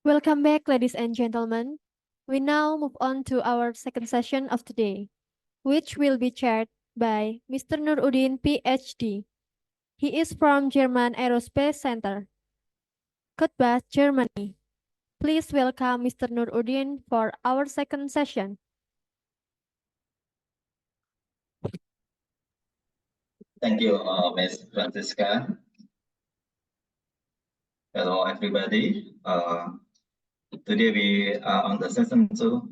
Welcome back, ladies and gentlemen. We now move on to our second session of today, which will be chaired by Mr. Nuruddin, PhD. He is from German Aerospace Center, Cottbus, Germany. Please welcome Mr. Nuruddin for our second session. Thank you, Ms. Francisca. Hello, everybody. Today we are on the session 2,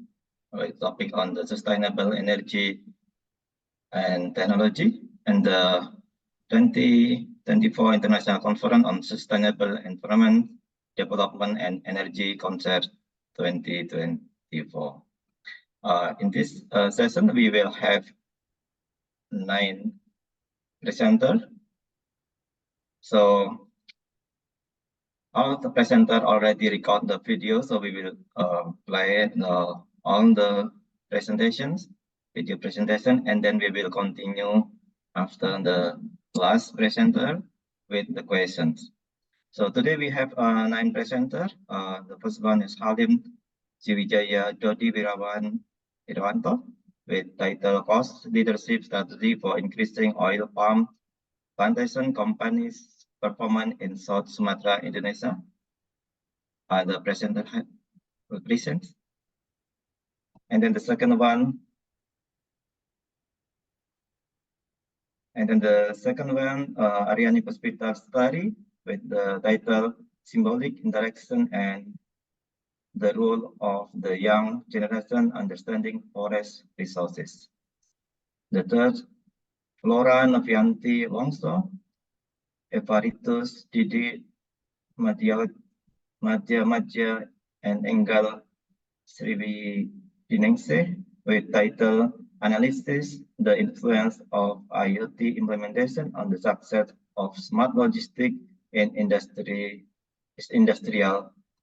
topic on the sustainable energy and technology and the 2024 International Conference on Sustainable Environment, Development and Energy Concept 2024. In this session, we will have 9 presenters. So all the presenter already record the video, so we will play all the presentations, video presentation, and then we will continue after the last presenter with the questions. So today we have 9 presenters. The first one is Halim Sriwijaya Dodi Wirawan Irawanto with title Cost Leadership Strategy for Increasing Oil Palm Plantation Companies Performance in South Sumatra, Indonesia. The presenter will present. And then the second one. Aryani Puspita Study with the title Symbolic Interaction and the Role of the Young Generation Understanding Forest Resources. The third, Flora Novianti Wongso, Evaritus Didi Madhya and Enggal Sriwijinengse with title Analysis the Influence of IoT Implementation on the Success of Smart Logistics in Industrial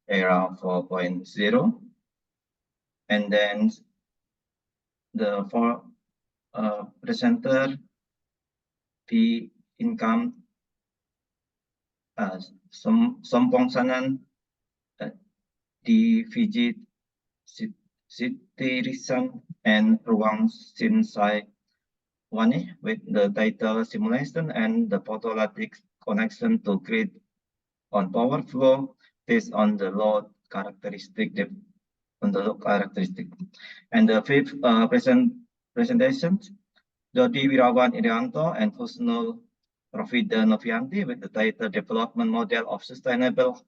Era 4.0. And then the fourth presenter, P. Income Sompong Sanan di Fiji Sitirisan and Ruang Sinsai Wani with the title Simulation and the Photolytic Connection to Grid on Power Flow based on the load characteristic. And the fifth presentation, Dodi Wirawan Irianto and Husnul Rafida Novianti with the title Development Model of Sustainable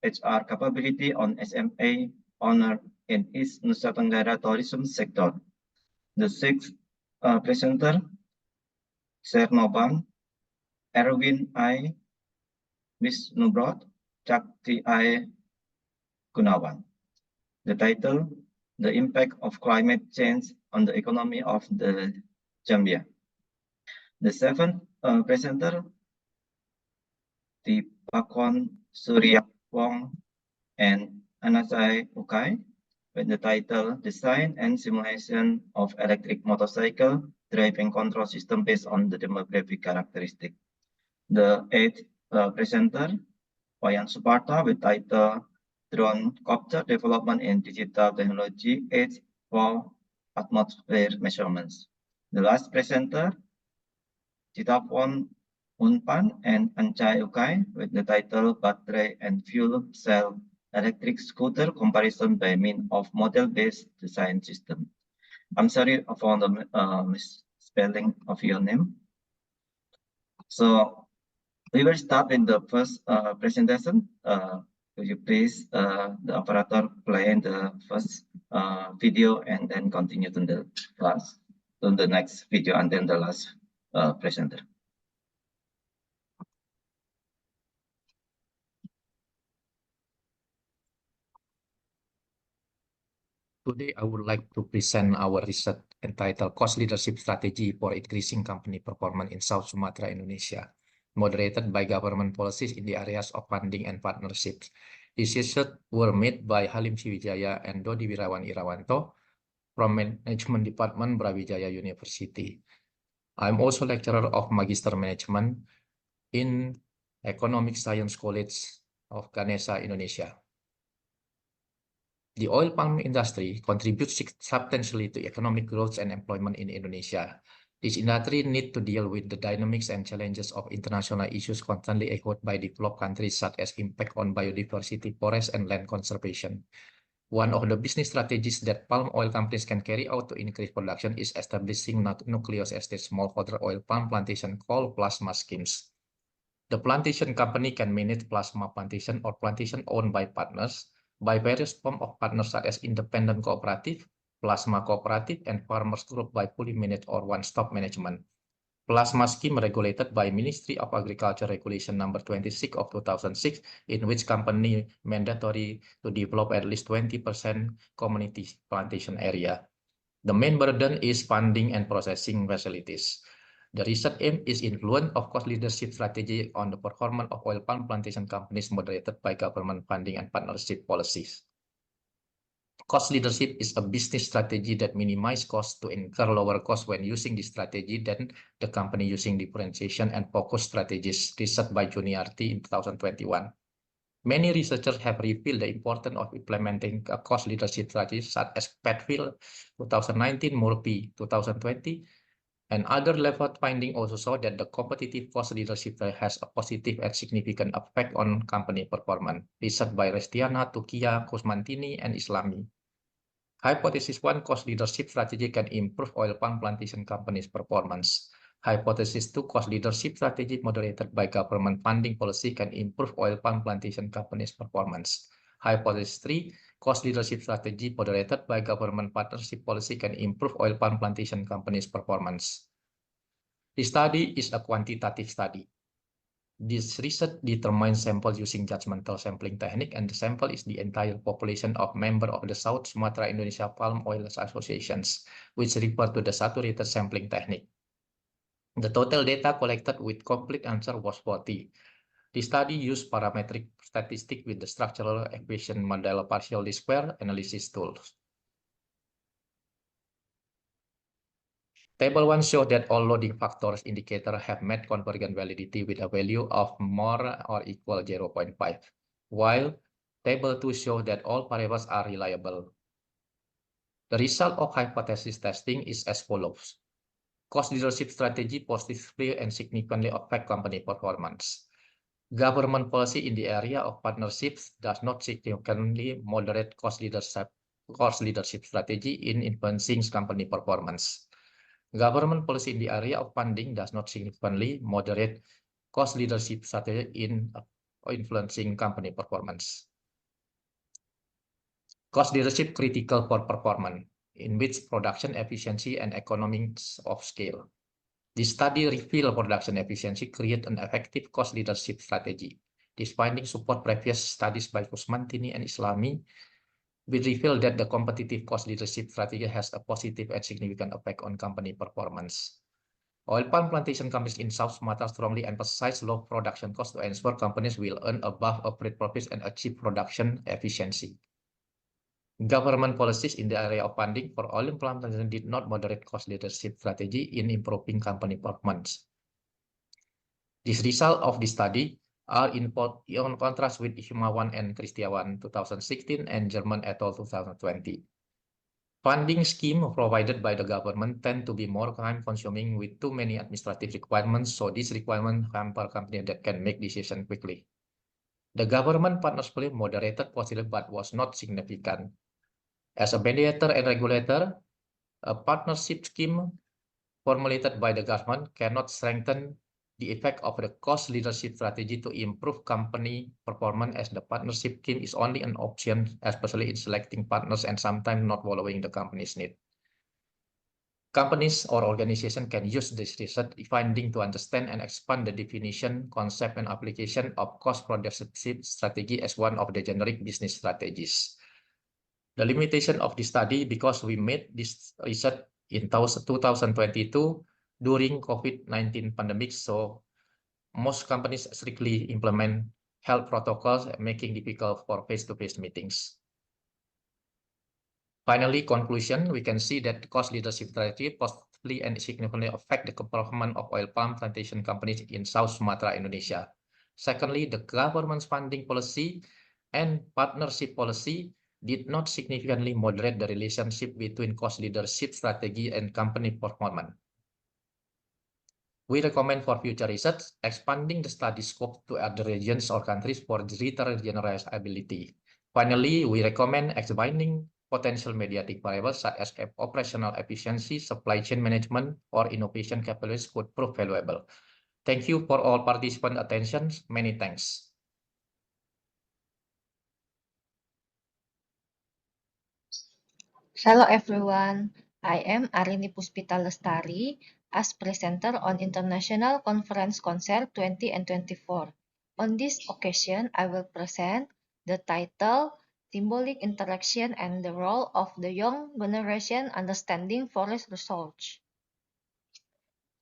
HR Capability on SMA Owner in East Nusa Tenggara Tourism Sector. The sixth presenter, Sernobang, Erwin I. Wisnubrod, Chakti I. Gunawan. The title, The Impact of Climate Change on the Economy of the Zambia. The seventh presenter, Dipakon Surya Wong and Anasai Ukai with the title Design and Simulation of Electric Motorcycle Driving Control System based on the Demographic Characteristic. The eighth presenter, Wayan Suparta with title Drone Copter Development in Digital Technology Age for Atmosphere Measurements. The last presenter, Citapon Unpan and Ancai Ukai with the title Battery and Fuel Cell Electric Scooter Comparison by Means of Model-Based Design System. I'm sorry for the misspelling of your name. So we will start with the first presentation. Could you please, the operator, play the first video and then continue to the class, to the next video and then the last presenter. Today, I would like to present our research entitled Cost Leadership Strategy for Increasing Company Performance in South Sumatra, Indonesia, moderated by government policies in the areas of funding and partnerships. These research were made by Halim Sriwijaya and Dodi Wirawan Irawanto from Management Department, Brawijaya University. I'm also lecturer of Magister Management in Economic Science College of Ganesha, Indonesia. The oil palm industry contributes substantially to economic growth and employment in Indonesia. This industry needs to deal with the dynamics and challenges of international issues constantly echoed by developed countries, such as impact on biodiversity, forest, and land conservation. One of the business strategies that palm oil companies can carry out to increase production is establishing nucleus estate smallholder oil palm plantation called plasma schemes. The plantation company can manage plasma plantation or plantation owned by partners by various forms of partners such as independent cooperative, plasma cooperative, and farmers group by fully managed or one-stop management. Plasma scheme regulated by Ministry of Agriculture Regulation number 26 of 2006, in which company mandatory to develop at least 20% community plantation area. The main burden is funding and processing facilities. The research aim is influence of cost leadership strategy on the performance of oil palm plantation companies moderated by government funding and partnership policies. Cost leadership is a business strategy that minimizes costs to incur lower costs when using this strategy than the company using differentiation and focus strategies, research by Juniarty in 2021. Many researchers have revealed the importance of implementing a cost leadership strategy such as Petfield 2019, Murphy 2020, and other level findings also show that the competitive cost leadership has a positive and significant effect on company performance. Research by Restiana, Tukia, Kusmantini, and Islami. Hypothesis 1, cost leadership strategy can improve oil palm plantation companies' performance. Hypothesis 2, cost leadership strategy moderated by government funding policy can improve oil palm plantation companies' performance. Hypothesis 3, cost leadership strategy moderated by government partnership policy can improve oil palm plantation companies' performance. The study is a quantitative study. This research determines sample using judgmental sampling technique, and the sample is the entire population of members of the South Sumatra Indonesia Palm Oil Associations, which refer to the saturated sampling technique. The total data collected with complete answer was 40. The study used parametric statistics with the structural equation model partial square analysis tools. Table 1 shows that all loading factors indicators have met convergent validity with a value of more or equal 0.5, while Table 2 shows that all variables are reliable. The result of hypothesis testing is as follows. Cost leadership strategy positively and significantly affect company performance. Government policy in the area of partnerships does not significantly moderate cost leadership strategy in influencing company performance. Government policy in the area of funding does not significantly moderate cost leadership strategy in influencing company performance. Cost leadership critical for performance, in which production efficiency and economics of scale. This study revealed production efficiency create an effective cost leadership strategy. These findings support previous studies by Kusmantini and Islami. We reveal that the competitive cost leadership strategy has a positive and significant effect on company performance. Oil palm plantation companies in South Sumatra strongly emphasize low production costs to ensure companies will earn above average profits and achieve production efficiency. Government policies in the area of funding for oil palm plantation did not moderate cost leadership strategy in improving company performance. This result of the study are in contrast with Humawan and Kristiawan 2016 and German et al. 2020. Funding scheme provided by the government tend to be more time-consuming with too many administrative requirements, so these requirements hamper companies that can make decisions quickly. The government partnership moderated positively but was not significant. As a mediator and regulator, a partnership scheme formulated by the government cannot strengthen the effect of the cost leadership strategy to improve company performance, as the partnership scheme is only an option, especially in selecting partners and sometimes not following the company's need. Companies or organizations can use this research finding to understand and expand the definition, concept, and application of cost leadership strategy as one of the generic business strategies. The limitation of the study, because we made this research in 2022 during COVID-19 pandemic, so most companies strictly implement health protocols, making it difficult for face-to-face meetings. Finally, conclusion, we can see that cost leadership strategy positively and significantly affect the performance of oil palm plantation companies in South Sumatra, Indonesia. Secondly, the government's funding policy and partnership policy did not significantly moderate the relationship between cost leadership strategy and company performance. We recommend for future research, expanding the study scope to other regions or countries for greater generalizability. Finally, we recommend examining potential mediatic variables such as operational efficiency, supply chain management, or innovation capabilities could prove valuable. Thank you for all participant attention. Many thanks. Hello everyone, I am Arini Puspita Lestari as presenter on International Conference Concert 20 and 24. On this occasion, I will present the title Symbolic Interaction and the Role of the Young Generation Understanding Forest Research.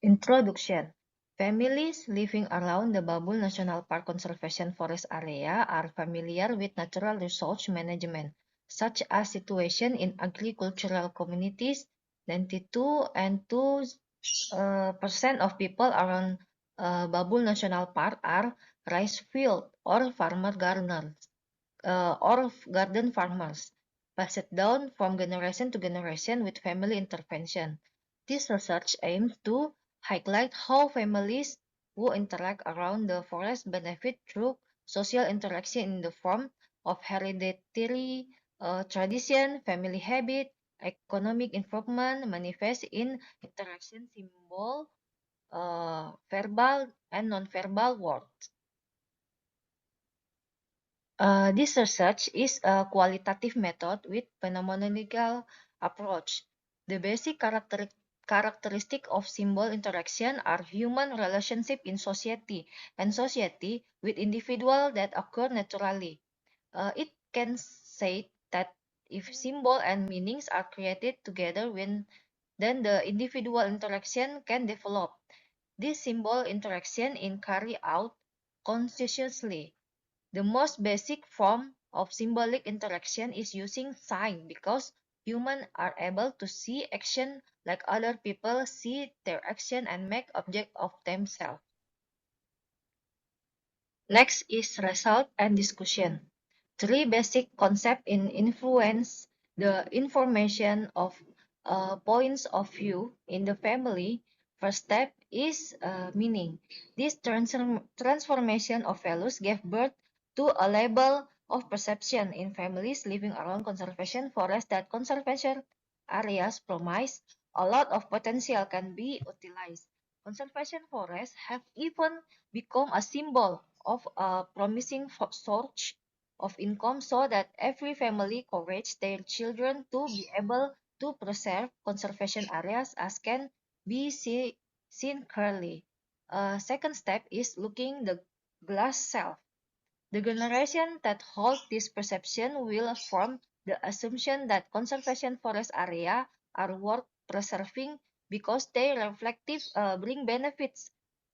Introduction. Families living around the Babul National Park Conservation Forest area are familiar with natural resource management, such as situation in agricultural communities. 92 and 2% of people around Babul National Park are rice field or garden farmers, passed down from generation to generation with family intervention. This research aims to highlight how families who interact around the forest benefit through social interaction in the form of hereditary tradition, family habit, economic improvement manifest in interaction symbol, verbal and non-verbal words. This research is a qualitative method with phenomenological approach. The basic characteristic of symbol interaction are human relationship in society and society with individual that occur naturally. It can say that if symbol and meanings are created together then the individual interaction can develop. This symbol interaction is carried out consciously. The most basic form of symbolic interaction is using sign because humans are able to see action like other people see their action and make object of themselves. Next is result and discussion. Three basic concepts influence the information of points of view in the family. First step is meaning. This transformation of values gave birth to a level of perception in families living around conservation forests that conservation areas promise a lot of potential can be utilized. Conservation forests have even become a symbol of a promising source of income so that every family encourage their children to be able to preserve conservation areas as can be seen clearly. Second step is looking the glass self. The generation that hold this perception will form the assumption that conservation forest area are worth preserving because they bring benefits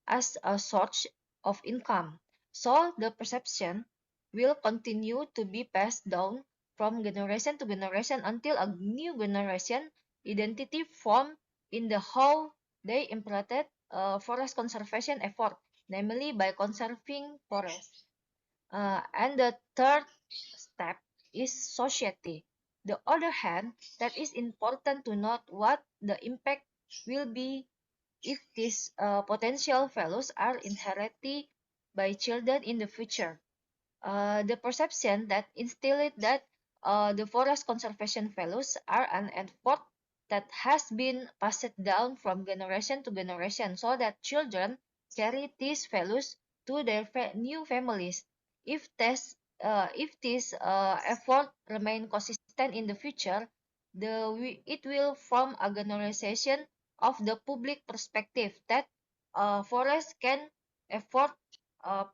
as a source of income. So the perception will continue to be passed down from generation to generation until a new generation identity formed in the how they implemented forest conservation effort, namely by conserving forests. And the third step is society. The other hand, that is important to note what the impact will be if these potential values are inherited by children in the future. The perception that instilled that the forest conservation values are an effort that has been passed down from generation to generation so that children carry these values to their new families. If this effort remain consistent in the future, it will form a generalization of the public perspective that forest can afford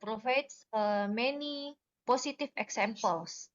provides many positive examples.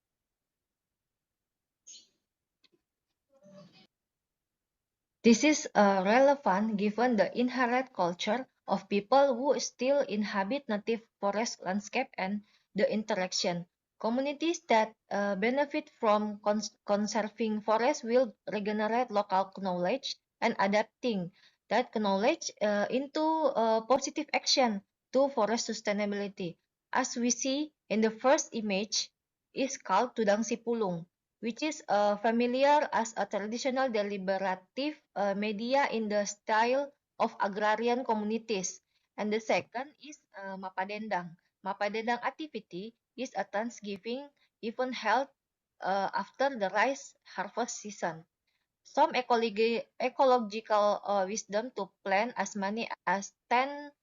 This is relevant given the inherent culture of people who still inhabit native forest landscape and the interaction. Communities that benefit from conserving forests will regenerate local knowledge and adapting that knowledge into positive action to forest sustainability. As we see in the first image is called Tudang Sipulung, which is familiar as a traditional deliberative media in the style of agrarian communities. And the second is Mapadendang. Mapadendang activity is a Thanksgiving event held after the rice harvest season. Some ecological wisdom to plant as many as 10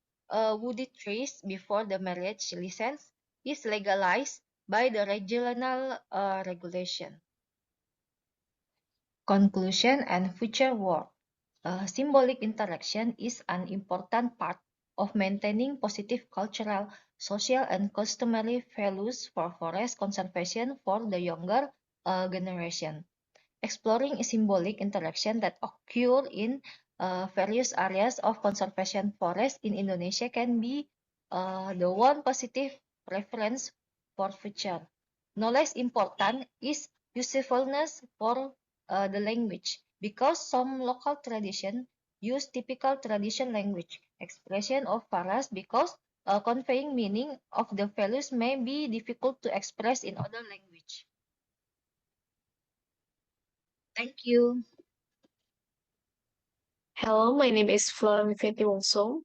woody trees before the marriage license is legalized by the regional regulation. Conclusion and future work. Symbolic interaction is an important part of maintaining positive cultural, social, and customary values for forest conservation for the younger generation. Exploring symbolic interaction that occur in various areas of conservation forest in Indonesia can be the one positive reference for future. No less important is usefulness for the language, because some local tradition use typical tradition language expression of forest because conveying meaning of the values may be difficult to express in other language. Thank you. Hello, my name is Flora Mifeti Wongso.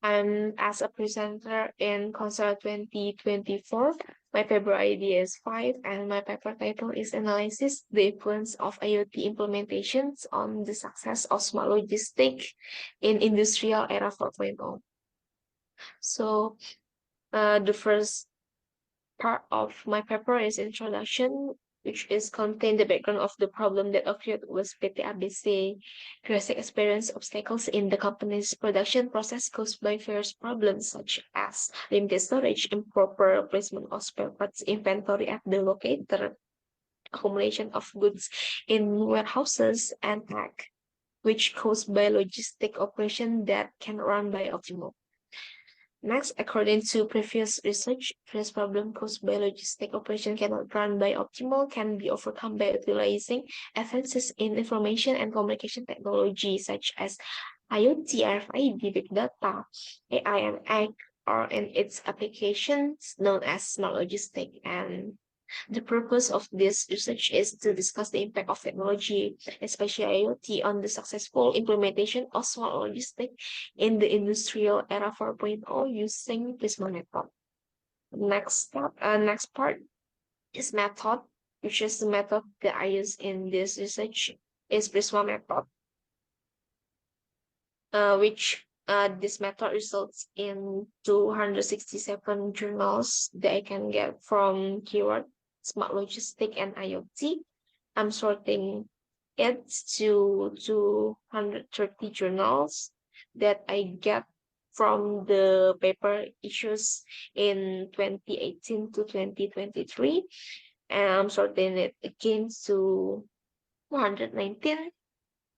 I'm as a presenter in Concert 2024. My paper ID is 5 and my paper title is Analysis the Influence of IoT Implementations on the Success of Smart Logistics in Industrial Era 4.0. So the first part of my paper is introduction, which is contain the background of the problem that occurred with PT ABC Jurassic experience obstacles in the company's production process caused by various problems such as limited storage, improper placement of spare parts inventory at the locator, accumulation of goods in warehouses, and tag, which caused by logistic operation that can run by optimal. Next, according to previous research, this problem caused by logistic operation cannot run by optimal can be overcome by utilizing advances in information and communication technology such as IoT, RFID, big data, AI, and ag, or in its applications known as smart logistics. And the purpose of this research is to discuss the impact of technology, especially IoT, on the successful implementation of smart logistics in the industrial era 4.0 using Prisma method. Next part is method, which is the method that I use in this research is Prisma method, this method results in 267 journals that I can get from keyword smart logistic and IoT. I'm sorting it to 230 journals that I get from the paper issues in 2018 to 2023. And I'm sorting it again to 119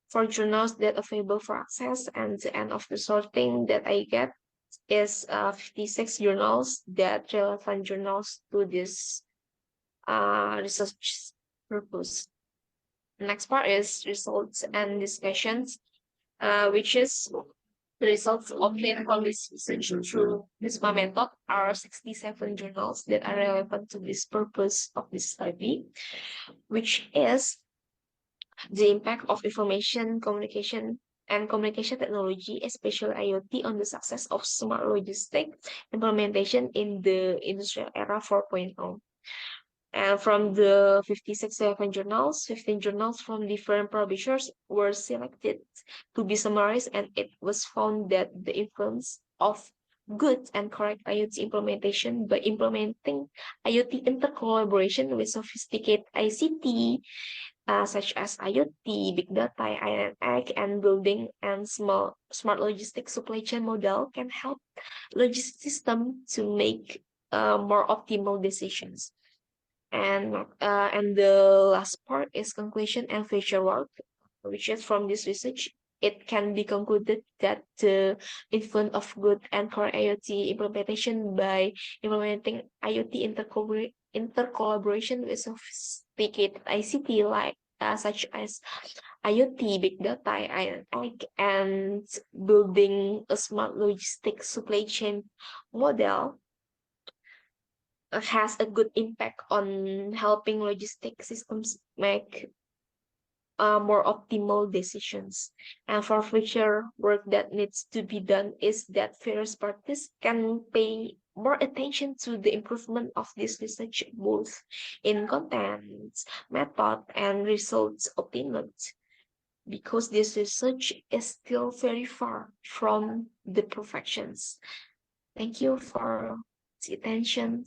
for journals that are available for access, and the end of the sorting that I get is 56 journals that relevant journals to this research purpose. Next part is results and discussions, which is the results obtained from this research through this method are 67 journals that are relevant to this purpose of this study, which is the impact of information communication technology, especially IoT, on the success of smart logistics implementation in the industrial era 4.0. And from the 56 journals, 15 journals from different publishers were selected to be summarized, and it was found that the influence of good and correct IoT implementation by implementing IoT intercollaboration with sophisticated ICT, such as IoT, big data, and ag, and building and smart logistics supply chain model can help logistics system to make more optimal decisions. And the last part is conclusion and future work, which is from this research. It can be concluded that the influence of good and core IoT implementation by implementing IoT intercollaboration with sophisticated ICT like such as IoT, big data, and building a smart logistics supply chain model has a good impact on helping logistic systems make more optimal decisions. And for future work that needs to be done is that various parties can pay more attention to the improvement of this research, both in contents, method, and results obtained, because this research is still very far from the perfections. Thank you for the attention.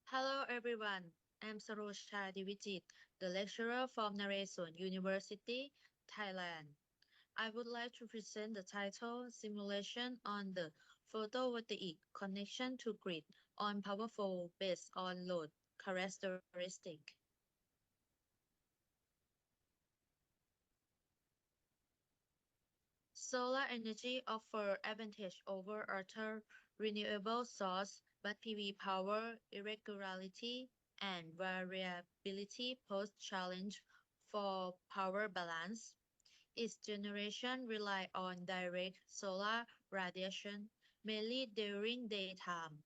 Hello everyone, I'm Sarosha Divijit, the lecturer from Naresuan University, Thailand. I would like to present the title Simulation on the Photovoltaic Connection to Grid on Powerful based on Load Characteristic. Solar energy offers advantage over other renewable sources, but PV power irregularity and variability pose challenge for power balance. Its generation rely on direct solar radiation, mainly during daytime.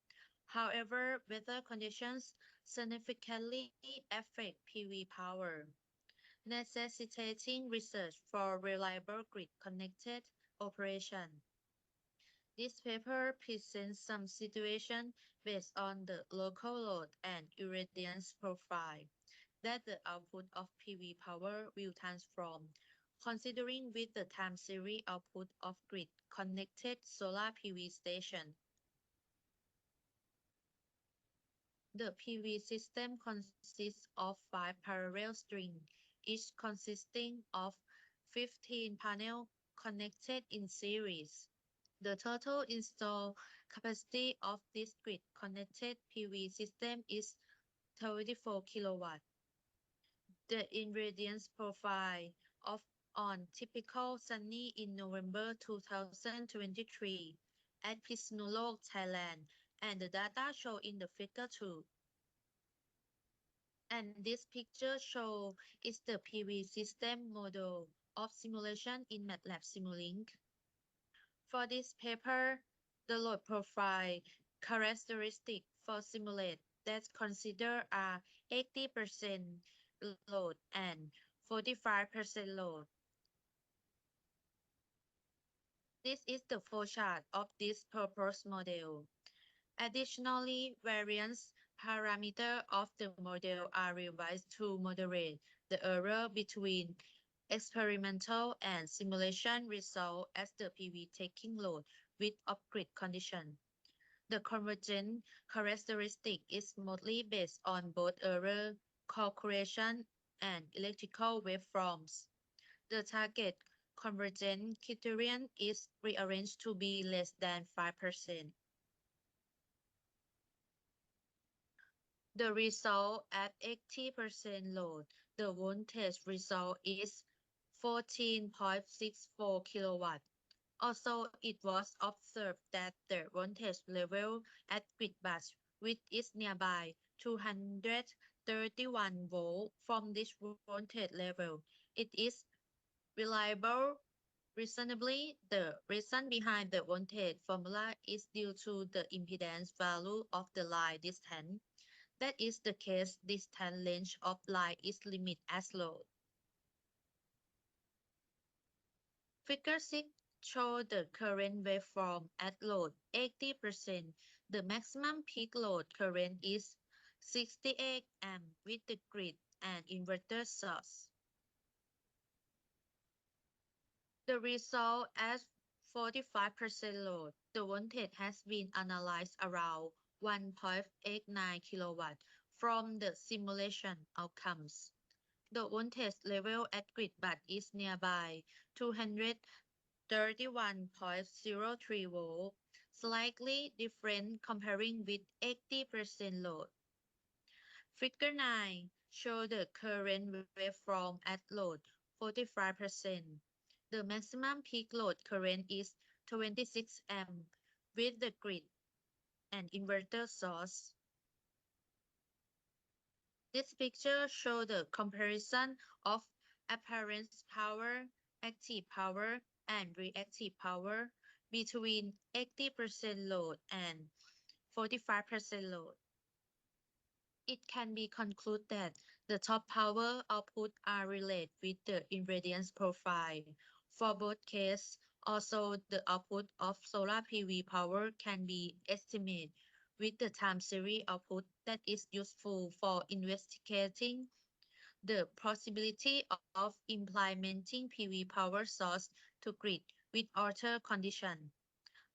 However, weather conditions significantly affect PV power, necessitating research for reliable grid-connected operation. This paper presents some situation based on the local load and irradiance profile that the output of PV power will transform, considering with the time series output of grid-connected solar PV station. The PV system consists of 5 parallel strings, each consisting of 15 panels connected in series. The total installed capacity of this grid-connected PV system is 34 kW. The irradiance profile of on typical sunny in November 2023 at Phitsanulok, Thailand, and the data shown in the figure 2. And this picture shows is the PV system model of simulation in MATLAB Simulink. For this paper, the load profile characteristic for simulate that consider are 80% load and 45% load. This is the flowchart of this proposed model. Additionally, variance parameters of the model are revised to moderate the error between experimental and simulation results as the PV taking load with off-grid condition. The convergent characteristic is mostly based on both error calculation and electrical waveforms. The target convergent criterion is rearranged to be less than 5%. The result at 80% load, the voltage result is 14.64 kW. Also, it was observed that the voltage level at grid bus, which is nearby 231 volts from this voltage level, it is reliable. Reasonably, the reason behind the voltage formula is due to the impedance value of the line distance. That is the case, distance length of line is limited as load. Figure 6 shows the current waveform at load 80%. The maximum peak load current is 68 amp with the grid and inverter source. The result at 45% load, the voltage has been analyzed around 1.89 kW from the simulation outcomes. The voltage level at grid bus is nearby 231.03 volt, slightly different comparing with 80% load. Figure 9 shows the current waveform at load 45%. The maximum peak load current is 26 amp with the grid and inverter source. This picture shows the comparison of apparent power, active power, and reactive power between 80% load and 45% load. It can be concluded that the top power output are related with the irradiance profile. For both cases, also the output of solar PV power can be estimated with the time series output that is useful for investigating the possibility of implementing PV power source to grid with altered condition.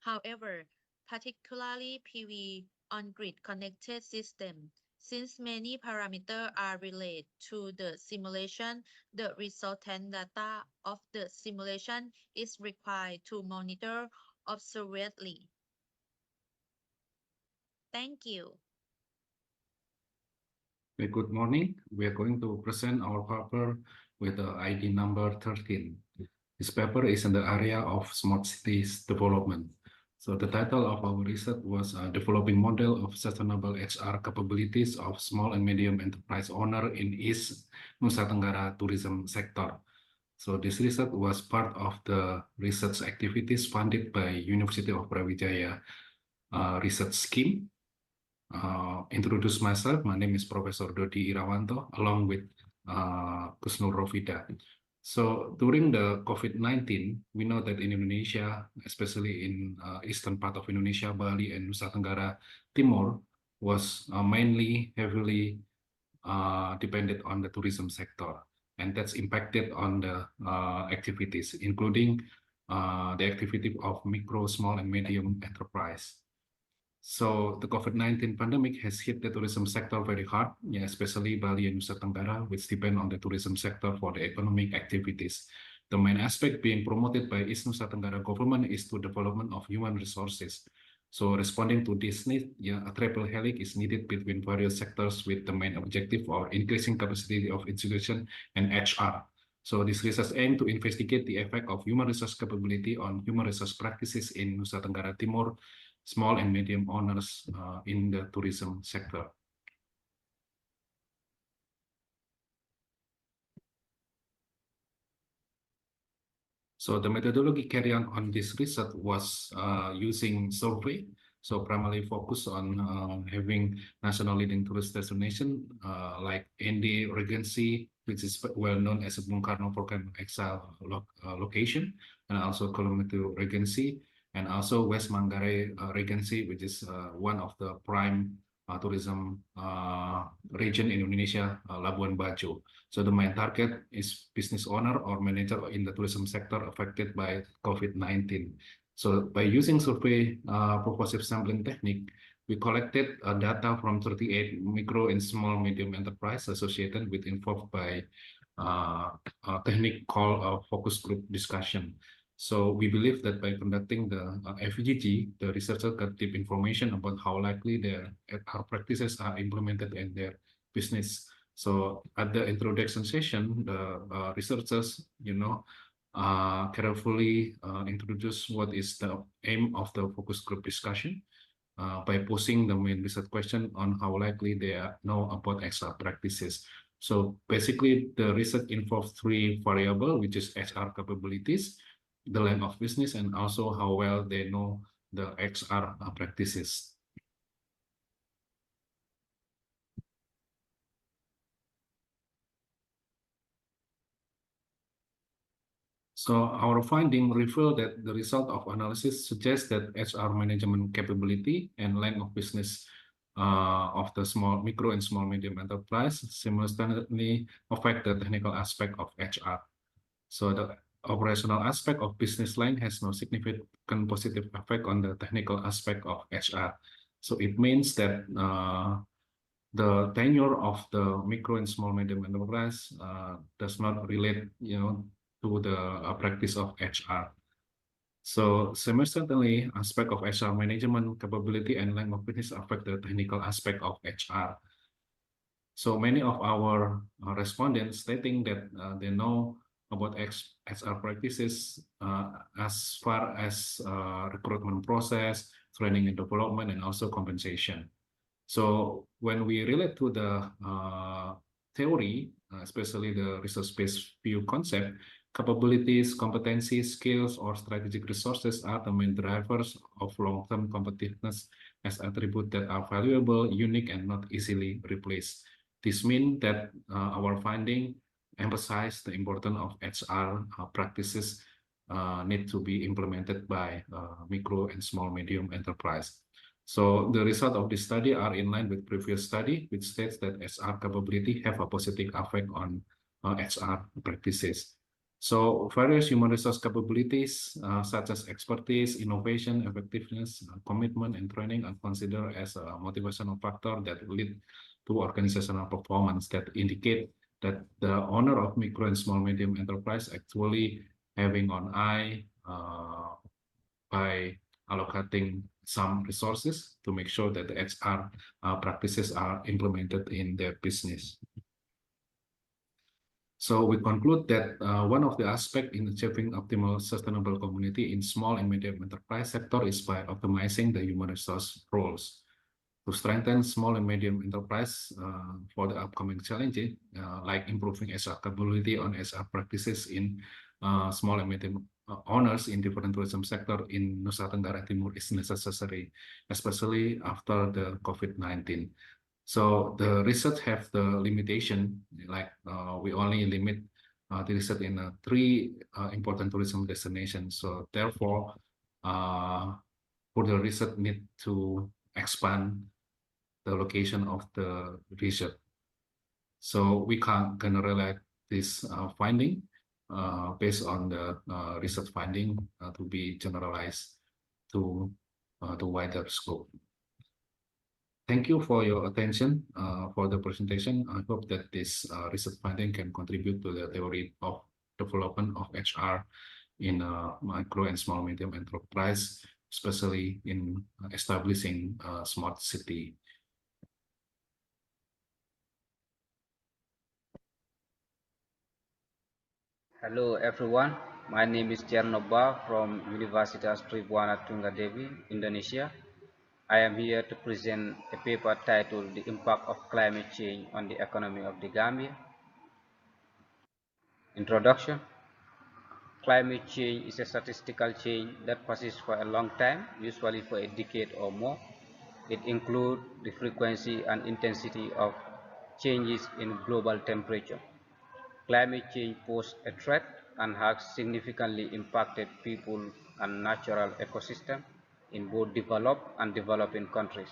However, particularly PV on-grid connected system, since many parameters are related to the simulation, the resultant data of the simulation is required to monitor observably. Thank you. Good morning. We are going to present our paper with the ID number 13. This paper is in the area of smart cities development. So the title of our research was Developing Model of Sustainable HR Capabilities of Small and Medium Enterprise Owner in East Nusa Tenggara Tourism Sector. So this research was part of the research activities funded by University of Brawijaya Research Scheme. Introduce myself. My name is Professor Dodi Irawanto, along with Kusnur Rofida. So during the COVID-19, we know that in Indonesia, especially in eastern part of Indonesia, Bali and Nusa Tenggara Timur, was mainly heavily dependent on the tourism sector, and that's impacted on the activities, including the activity of micro, small, and medium enterprise. So the COVID-19 pandemic has hit the tourism sector very hard, especially Bali and Nusa Tenggara, which depend on the tourism sector for the economic activities. The main aspect being promoted by East Nusa Tenggara government is to development of human resources. So responding to this need, a triple helix is needed between various sectors with the main objective of increasing capacity of institution and HR. So this research aims to investigate the effect of human resource capability on human resource practices in Nusa Tenggara Timur, small and medium owners in the tourism sector. So the methodology carried on this research was using survey. So primarily focused on having national leading tourist destination like Ende Regency, which is well known as a Bung Karno Program Exile location, and also Kolometu Regency, and also West Manggarai Regency, which is one of the prime tourism region in Indonesia, Labuan Bajo. So the main target is business owner or manager in the tourism sector affected by COVID-19. So by using survey purposive sampling technique, we collected data from 38 micro and small medium enterprise associated with involved by a technique called focus group discussion. So we believe that by conducting the FGG, the researchers got deep information about how likely their HR practices are implemented in their business. So at the introduction session, the researchers, carefully introduce what is the aim of the focus group discussion by posing the main research question on how likely they know about HR practices. So basically, the research involves three variables, which is HR capabilities, the line of business, and also how well they know the HR practices. So our finding reveal that the result of analysis suggests that HR management capability and line of business of the small, micro, and small medium enterprise simultaneously affect the technical aspect of HR. So the operational aspect of business line has no significant positive effect on the technical aspect of HR. So it means that the tenure of the micro and small medium enterprise does not relate, to the practice of HR. So simultaneously, aspect of HR management capability and line of business affect the technical aspect of HR. So many of our respondents stating that they know about HR practices as far as recruitment process, training and development, and also compensation. So when we relate to the theory, especially the research-based view concept, Capabilities, competencies, skills, or strategic resources are the main drivers of long-term competitiveness as attributes that are valuable, unique, and not easily replaced. This means that our finding emphasize the importance of HR practices need to be implemented by micro and small medium enterprise. So the result of this study are in line with previous study, which states that HR capability have a positive effect on HR practices. So various human resource capabilities such as expertise, innovation, effectiveness, commitment, and training are considered as a motivational factor that lead to organizational performance that indicate that the owner of micro and small medium enterprise actually having an eye by allocating some resources to make sure that the HR practices are implemented in their business. So we conclude that one of the aspects in achieving optimal sustainable community in small and medium enterprise sector is by optimizing the human resource roles. To strengthen small and medium enterprise for the upcoming challenges, like improving HR capability on HR practices in small and medium owners in different tourism sector in Nusa Tenggara Timur is necessary, especially after the COVID-19. So the research have the limitation, like we only limit the research in 3 important tourism destinations. So therefore, further research need to expand the location of the research. So we can't generalize this finding based on the research finding to be generalized to the wider scope. Thank you for your attention for the presentation. I hope that this research finding can contribute to the theory of development of HR in micro and small medium enterprise, especially in establishing a smart city. Hello everyone, my name is Tiernoba from Universitas Tribuana Tunggadewi, Indonesia. I am here to present a paper titled The Impact of Climate Change on the Economy of the Gambia. Introduction. Climate change is a statistical change that persists for a long time, usually for a decade or more. It includes the frequency and intensity of changes in global temperature. Climate change poses a threat and has significantly impacted people and natural ecosystems in both developed and developing countries.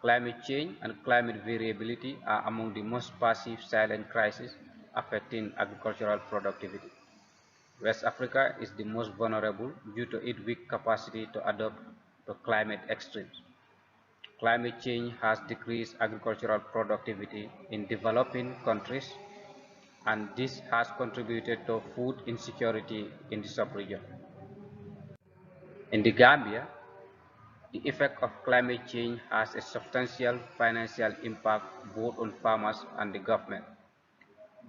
Climate change and climate variability are among the most passive silent crises affecting agricultural productivity. West Africa is the most vulnerable due to its weak capacity to adapt to climate extremes. Climate change has decreased agricultural productivity in developing countries, and this has contributed to food insecurity in the sub-region. In the Gambia, the effect of climate change has a substantial financial impact both on farmers and the government.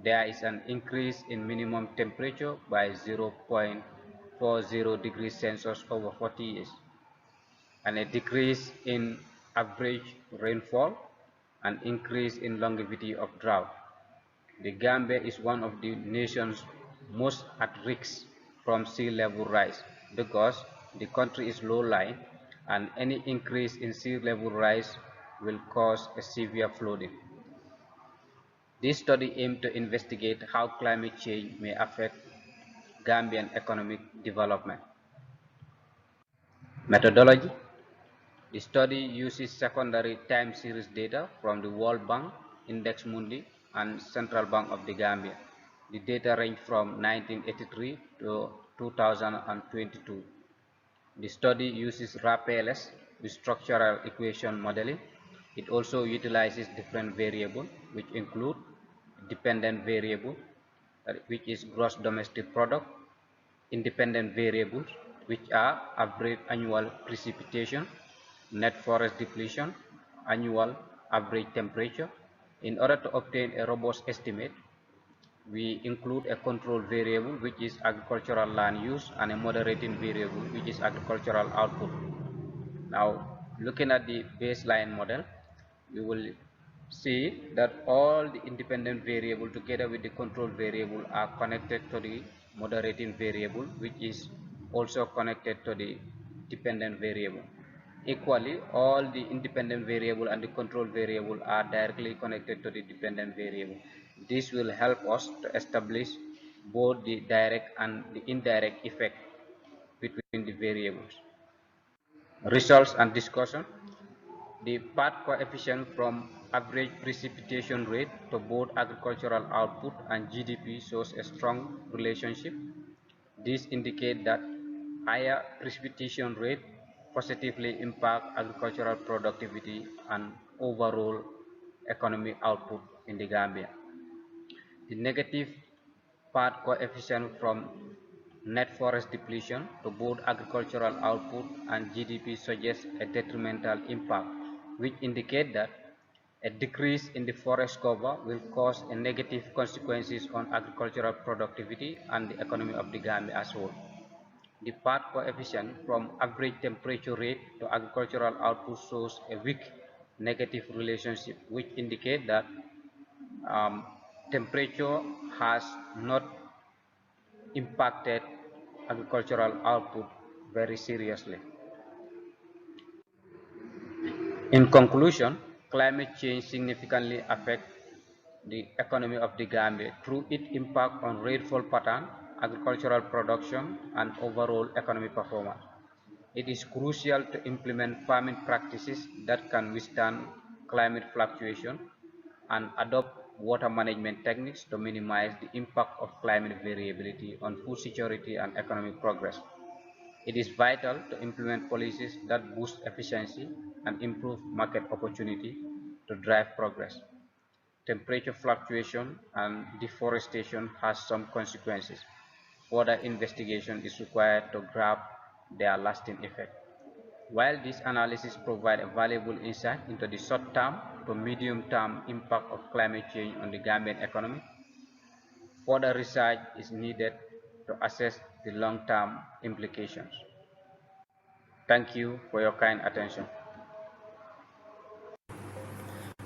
There is an increase in minimum temperature by 0.40 degrees Celsius over 40 years, and a decrease in average rainfall, an increase in longevity of drought. The Gambia is one of the nations most at risk from sea level rise because the country is low-lying, and any increase in sea level rise will cause a severe flooding. This study aimed to investigate how climate change may affect Gambian economic development. Methodology. The study uses secondary time series data from the World Bank, Index Mundi, and Central Bank of the Gambia. The data range from 1983 to 2022. The study uses RAPLS with structural equation modeling. It also utilizes different variables, which include dependent variable, which is gross domestic product, independent variables, which are average annual precipitation, net forest depletion, annual average temperature. In order to obtain a robust estimate, we include a control variable, which is agricultural land use, and a moderating variable, which is agricultural output. Now, looking at the baseline model, we will see that all the independent variables together with the control variable are connected to the moderating variable, which is also connected to the dependent variable. Equally, all the independent variable and the control variable are directly connected to the dependent variable. This will help us to establish both the direct and the indirect effect between the variables. Results and discussion. The path coefficient from average precipitation rate to both agricultural output and GDP shows a strong relationship. This indicates that higher precipitation rate positively impact agricultural productivity and overall economic output in the Gambia. The negative path coefficient from net forest depletion to both agricultural output and GDP suggests a detrimental impact, which indicates that a decrease in the forest cover will cause a negative consequences on agricultural productivity and the economy of the Gambia as well. The path coefficient from average temperature rate to agricultural output shows a weak negative relationship, which indicates that temperature has not impacted agricultural output very seriously. In conclusion, climate change significantly affects the economy of the Gambia through its impact on rainfall pattern, agricultural production, and overall economic performance. It is crucial to implement farming practices that can withstand climate fluctuation and adopt water management techniques to minimize the impact of climate variability on food security and economic progress. It is vital to implement policies that boost efficiency and improve market opportunity to drive progress. Temperature fluctuation and deforestation has some consequences. Further investigation is required to grasp their lasting effect. While this analysis provides a valuable insight into the short-term to medium-term impact of climate change on the Gambian economy, further research is needed to assess the long-term implications. Thank you for your kind attention.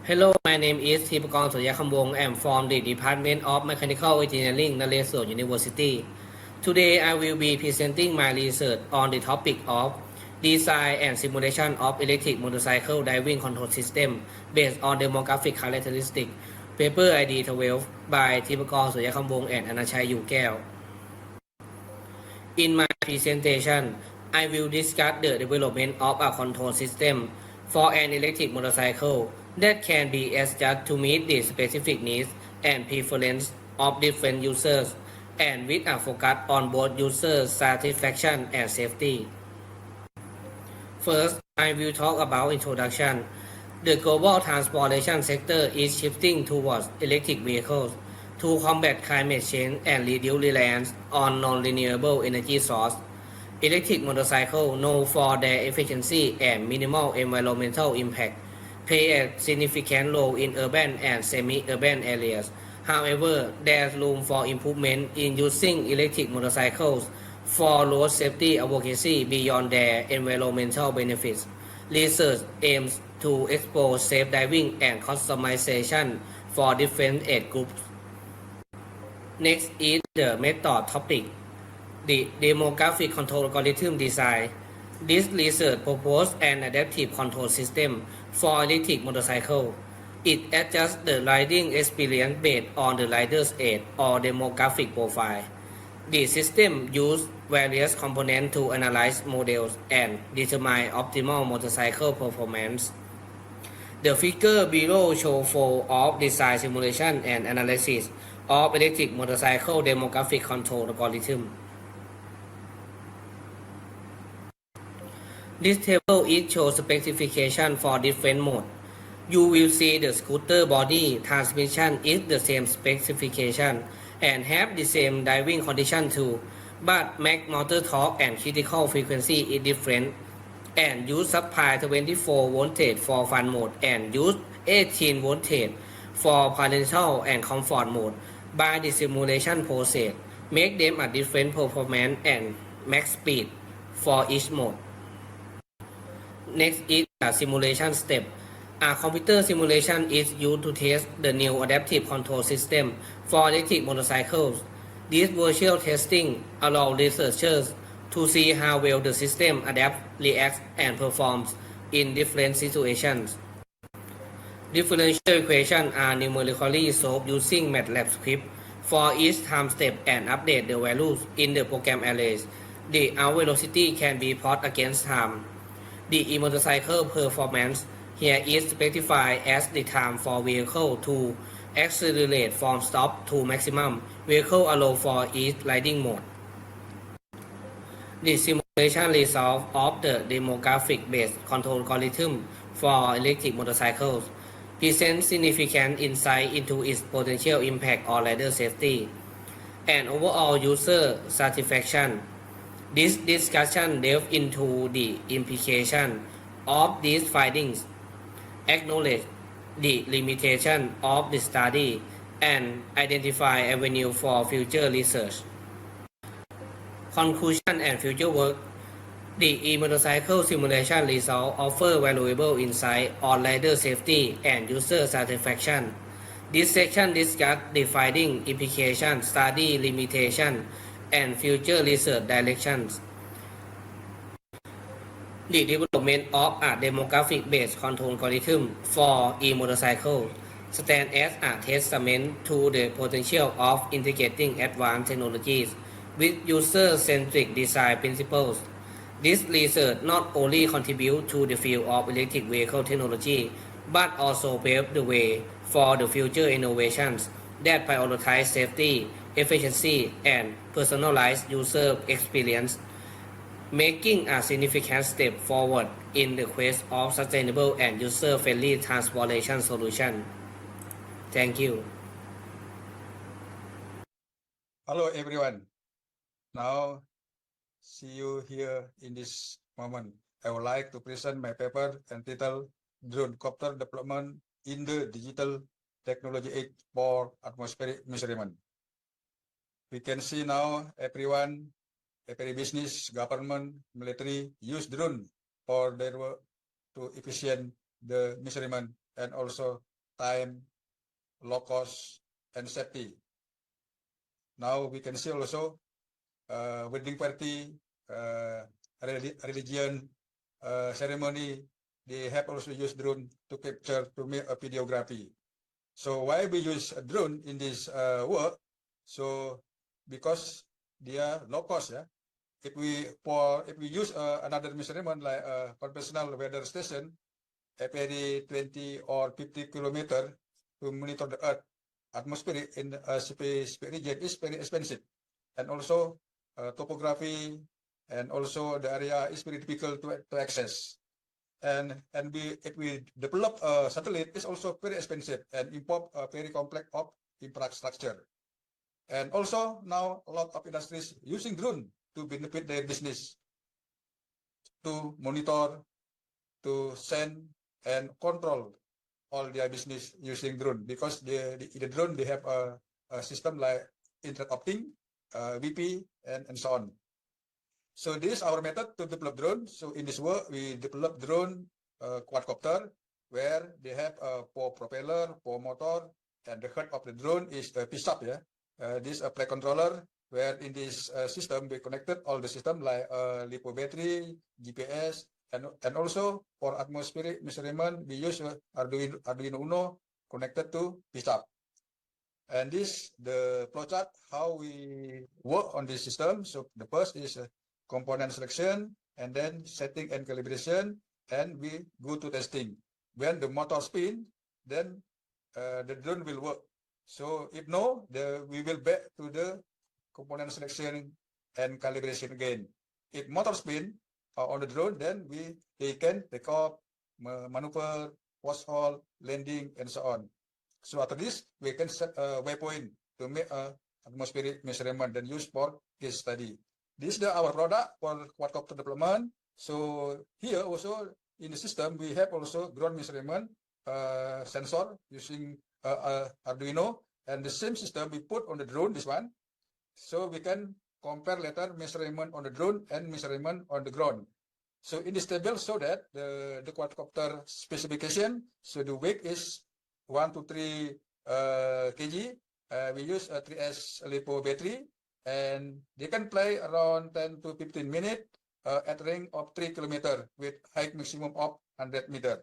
Hello, my name is Thipakon Suryakhambong. I am from the Department of Mechanical Engineering, Naleso University. Today, I will be presenting my research on the topic of design and simulation of electric motorcycle driving control system based on demographic characteristics. Paper ID 12 by Thipakon Suryakhambong and Anachai Yukeo. In my presentation, I will discuss the development of a control system for an electric motorcycle that can be adjusted to meet the specific needs and preferences of different users, and with a focus on both user satisfaction and safety. First, I will talk about introduction. The global transportation sector is shifting towards electric vehicles to combat climate change and reduce reliance on non-renewable energy sources. Electric motorcycles, known for their efficiency and minimal environmental impact, play a significant role in urban and semi-urban areas. However, there is room for improvement in using electric motorcycles for road safety advocacy beyond their environmental benefits. Research aims to explore safe driving and customization for different age groups. Next is the method topic, the demographic control algorithm design. This research proposed an adaptive control system for electric motorcycle. It adjusts the riding experience based on the rider's age or demographic profile. The system uses various components to analyze models and determine optimal motorcycle performance. The figure below shows flow of design simulation and analysis of electric motorcycle demographic control algorithm. This table shows specification for different modes. You will see the scooter body transmission is the same specification and have the same driving condition too, but max motor torque and critical frequency is different, and use supply 24 voltage for fun mode and use 18 voltage for parental and comfort mode. By the simulation process, make them a different performance and max speed for each mode. Next is a simulation step. A computer simulation is used to test the new adaptive control system for electric motorcycles. This virtual testing allows researchers to see how well the system adapts, reacts, and performs in different situations. Differential equations are numerically solved using MATLAB script for each time step and update the values in the program arrays. The out velocity can be plotted against time. The e-motorcycle performance here is specified as the time for vehicle to accelerate from stop to maximum vehicle allow for each riding mode. The simulation result of the demographic-based control algorithm for electric motorcycles presents significant insight into its potential impact on rider safety and overall user satisfaction. This discussion delves into the implication of these findings, acknowledge the limitation of the study, and identify avenue for future research. Conclusion and future work. The e-motorcycle simulation results offer valuable insight on rider safety and user satisfaction. This section discusses the finding, implications, study limitation, and future research directions. The development of a demographic-based control algorithm for e-motorcycles stands as a testament to the potential of integrating advanced technologies with user-centric design principles. This research not only contributes to the field of electric vehicle technology, but also paves the way for the future innovations that prioritize safety, efficiency, and personalized user experience, making a significant step forward in the quest of sustainable and user-friendly transportation solutions. Thank you. Hello everyone. Now, see you here in this moment. I would like to present my paper entitled Drone Copter Development in the Digital Technology Age for Atmospheric Measurement. We can see now every business, government, military use drone for their work to efficient the measurement and also time, low cost, and safety. Now we can see also wedding party, religion ceremony, they have also used drone to capture, to make a videography. So why we use a drone in this work? So because they are low cost, yeah. If we use another measurement like a conventional weather station, every 20 or 50 kilometer to monitor the Earth atmosphere in a specific region is very expensive, and also topography and also the area is very difficult to access. And if we develop a satellite, it's also very expensive and involve a very complex of infrastructure. And also now a lot of industries using drone to benefit their business, to monitor, to send and control all their business using drone, because the drone they have a system like internet opting, VP, and so on. So this is our method to develop drone. So in this work, we develop drone quadcopter, where they have four propeller, four motor, and the head of the drone is the PSAP. Yeah, this is a play controller, where in this system we connected all the system like LiPo battery, GPS, and also for atmospheric measurement we use Arduino Uno connected to PSAP. And this the flowchart how we work on this system. So the first is component selection, and then setting and calibration, and we go to testing. When the motor spin, then the drone will work. So if no, we will back to the component selection and calibration again. If motor spin on the drone, then they can take off, maneuver, post hold, landing, and so on. So after this, we can set a waypoint to make atmospheric measurement and use for case study. This is our product for quadcopter development. So here also in the system, we have also ground measurement sensor using Arduino, and the same system we put on the drone, this one. So we can compare later measurement on the drone and measurement on the ground. So in this table, so that the quadcopter specification, so the weight is 1 to 3 kg. We use a 3S LiPo battery, and they can play around 10 to 15 minutes at range of 3 kilometers with height maximum of 100 meters.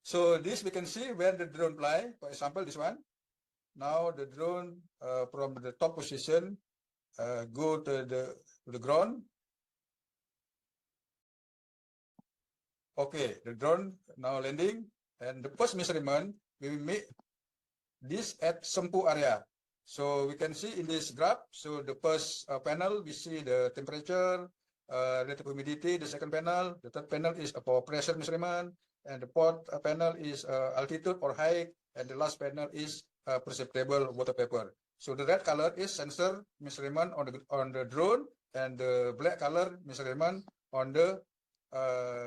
So this we can see when the drone fly, for example, this one. Now the drone from the top position go to the ground. Okay, the drone now landing, and the first measurement we will make this at Sempu area. So we can see in this graph, so the first panel, we see the temperature, relative humidity. The second panel, the third panel is for pressure measurement, and the fourth panel is altitude or height, and the last panel is perceptible water vapor. So the red color is sensor measurement on the drone, and the black color measurement on the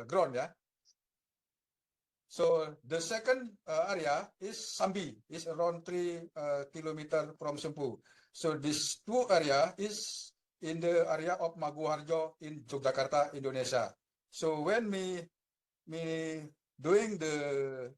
ground, yeah. So the second area is Sambi, is around 3 kilometers from Sempu. So this two area is in the area of Maguwarjo in Yogyakarta, Indonesia. So when me doing the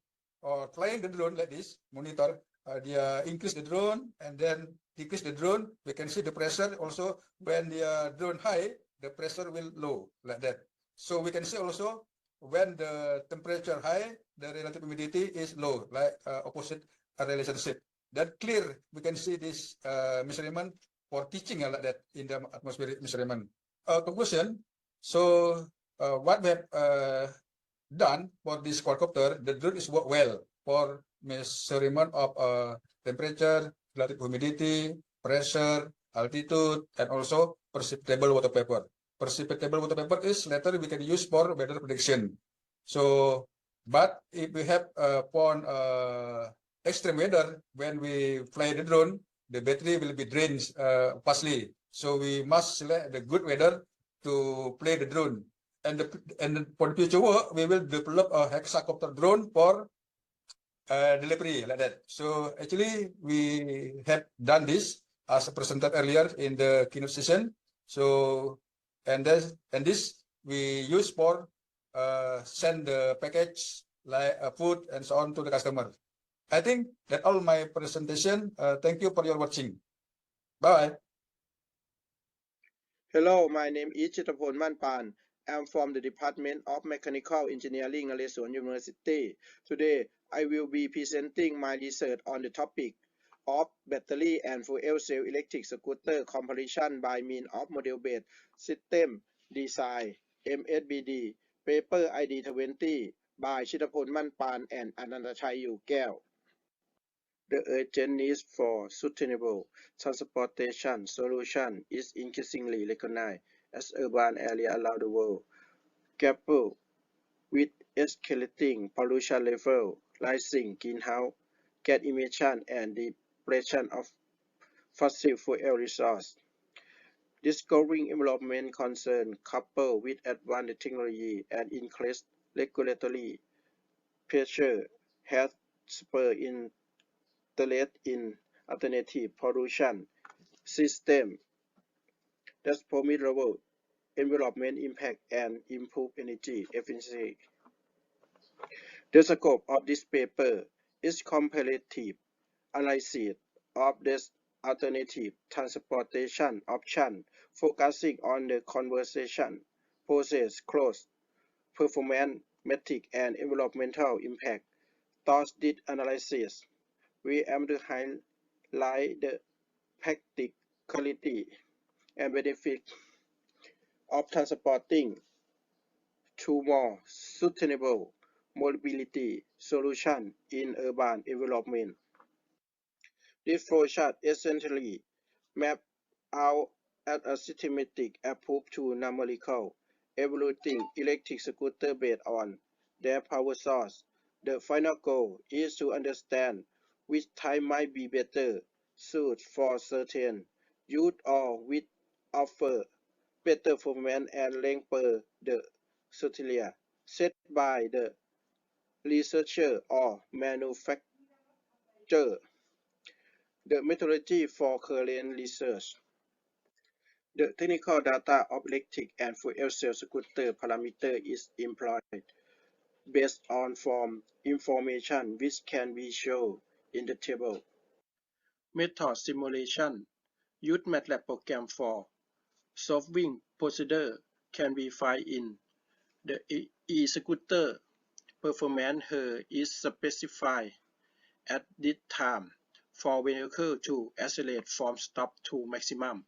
or flying the drone like this, monitor, dia increase the drone and then decrease the drone. We can see the pressure also when the drone high, the pressure will low like that. So we can see also when the temperature high, the relative humidity is low, like opposite relationship. That clear, we can see this measurement for teaching like that in the atmospheric measurement. Conclusion, so what we have done for this quadcopter, the drone is work well for measurement of temperature, relative humidity, pressure, altitude, and also perceptible water vapor. Perceptible water vapor is later we can use for weather prediction. So, but if we have upon extreme weather, when we fly the drone, the battery will be drained fastly. So we must select the good weather to play the drone. And for the future work, we will develop a hexacopter drone for delivery like that. So actually, we have done this as presented earlier in the keynote session. So and this we use for send the package like food and so on to the customer. I think that all my presentation. Thank you for your watching. Bye. Hello, my name is Chitapol Manpan. I'm from the Department of Mechanical Engineering, Naresuan University. Today, I will be presenting my research on the topic of battery and fuel cell electric scooter comparison by means of model-based system design (MSBD), paper ID 20 by Chitapol Manpan and Anantachai Yugel. The urgent need for sustainable transportation solutions is increasingly recognized as urban areas around the world grapple with escalating pollution levels, rising greenhouse gas emissions, and depletion of fossil fuel resources. This growing environment concern, coupled with advanced technology and increased regulatory pressure, has spurred interest in alternative pollution systems that promote lower environmental impact and improve energy efficiency. The scope of this paper is comparative analysis of this alternative transportation option, focusing on the conversion process, cost, performance metrics, and environmental impact. Through this analysis, we aim to highlight the practicality and benefit of transporting to more sustainable mobility solutions in urban environment. This flowchart essentially maps out a systematic approach to numerical evaluating electric scooters based on their power source. The final goal is to understand which type might be better suited for certain use or which offer better performance and range per the criteria set by the researcher or manufacturer. The methodology for current research. The technical data of electric and fuel cell scooter parameter is employed based on form information which can be shown in the table. Method simulation. Use MATLAB program for solving procedure can be found in the e-scooter. Performance here is specified at this time for vehicle to accelerate from stop to maximum.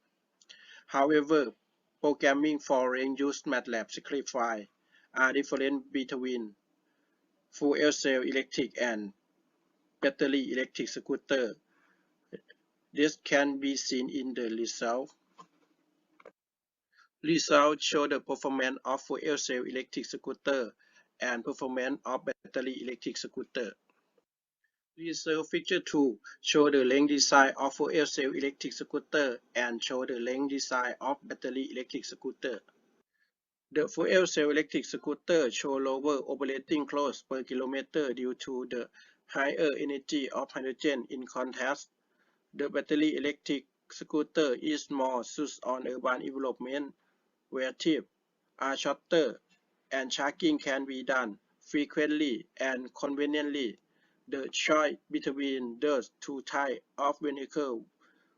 However, programming for range use MATLAB script file are different between fuel cell electric and battery electric scooter. This can be seen in the result. Results show the performance of fuel cell electric scooter and performance of battery electric scooter. Result figure 2 show the range design of fuel cell electric scooter and show the range design of battery electric scooter. The fuel cell electric scooter show lower operating cost per kilometer due to the higher energy of hydrogen. In contrast, the battery electric scooter is more suited on urban environment where trips are shorter and charging can be done frequently and conveniently. The choice between those two types of vehicle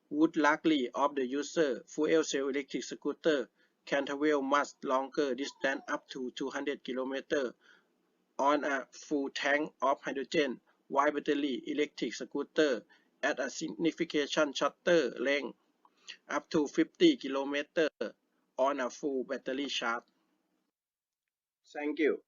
would likely of the user. Fuel cell electric scooter can travel much longer distance up to 200 km on a full tank of hydrogen, while battery electric scooter at a significant shorter length, up to 50 km on a full battery charge. Thank you.